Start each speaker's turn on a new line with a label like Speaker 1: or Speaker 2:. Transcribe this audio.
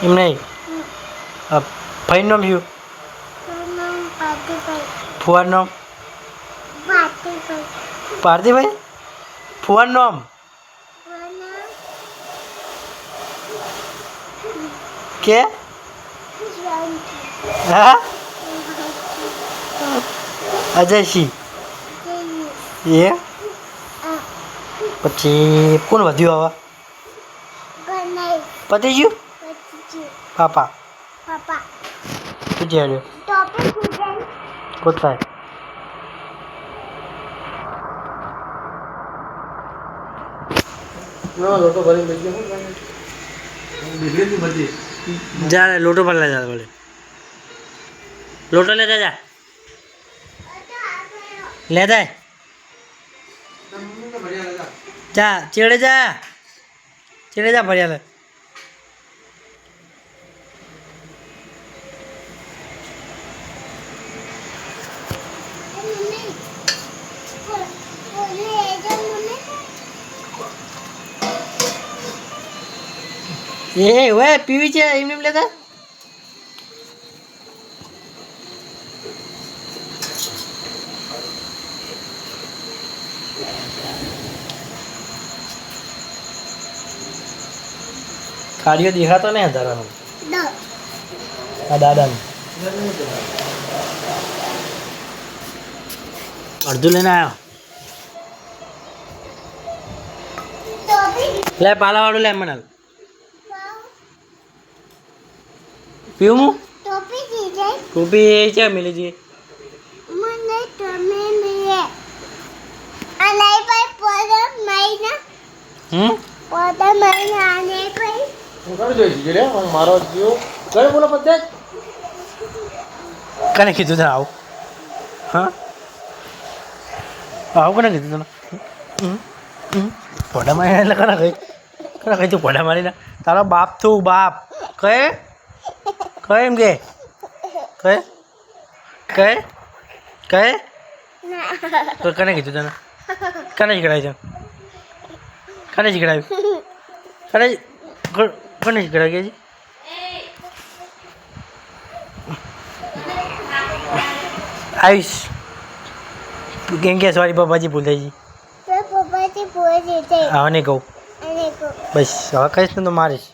Speaker 1: એમ નહીં ભાઈનું નામ શું ફુવાનું નામ પાર્થિભાઈ ફુવાનું નામ કે હા અજયસિંહ એ પછી કોણ વધ્યું હવે પતિ ગયું પાપા પૂછી આવ્યો કોথায় जा लोटो पर ले जा बोले लोटो ले जा जा ले जा जा चिड़े जा बढ़िया ले ये वे पीवी છે એમને લેતા કાર્યો દેખાતો ને હજારાનો આ દાદા અડધું લઈને આવ્યો લે પાલા વાળું લે મને પીવું ટોપી ક્યાં મિલી છે
Speaker 2: મને તમે મિલે અને ભાઈ પોદા મહિના પોદા મહિના આને ભાઈ
Speaker 3: હું કરી જોઈશ કે લે મારો જીવ કરે બોલો પદ્ધત
Speaker 1: કને કીધું તને આવું હા આવું કને કીધું તને પોડા મારી એટલે કને કઈ તું પોડા મારીને તારો બાપ તું બાપ કહે એમ કે કહે તો કને કીધું તને કને શીખડાય છે કને શીખડાયું કોને શીખડાય કે આવીશ કેમ કે સોરી પપ્પાજી ભૂલ થઈ
Speaker 2: પપ્પાજી ભૂલ થઈ
Speaker 1: હા નહીં કહું બસ હવે કહીશ ને તો મારીશ